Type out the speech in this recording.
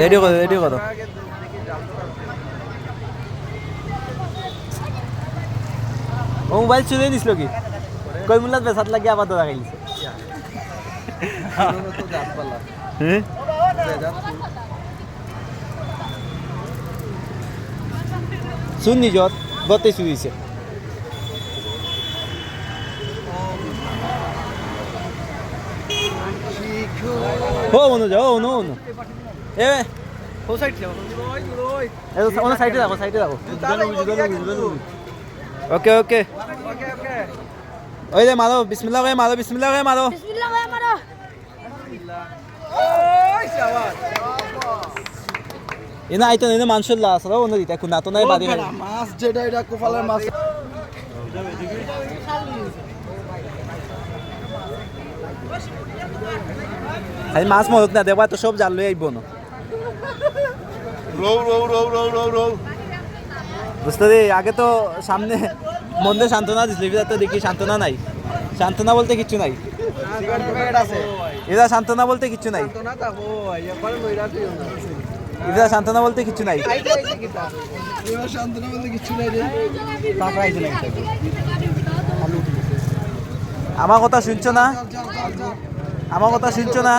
Ready করো ready করো। ও mobile চুরি নিছিল কি কই মুলাত বেসাত লাগি আবার ধরা খাইছে হ্যাঁ শুন নিজত গতে চুরিছে ও অনু যাও অনু অনু এ ও সাইড যাও এ ওনা সাইডে রাখো ওকে ওকে ওই দে মারো বিসমিল্লাহ করে মারো বিসমিল্লাহ করে মারো ওই শাবাশ এনা আইতো এনা মানসুল্লাহ আসলো ওনা দিতা কুনা তো নাই বাদি মাছ যেটা এটা কোফালের মাছ আই মাছ মরক না দেবা তো সব জাল লই আইবো না রো বুঝতে দে আগে তো সামনে মন্দে সান্তনা দিছিল তো দেখি সান্তনা নাই সান্তনা বলতে কিছু নাই এরা সান্তনা বলতে কিছু নাই এরা সান্তনা বলতে কিছু নাই আমার কথা শুনছো না আমার কথা শুনছো না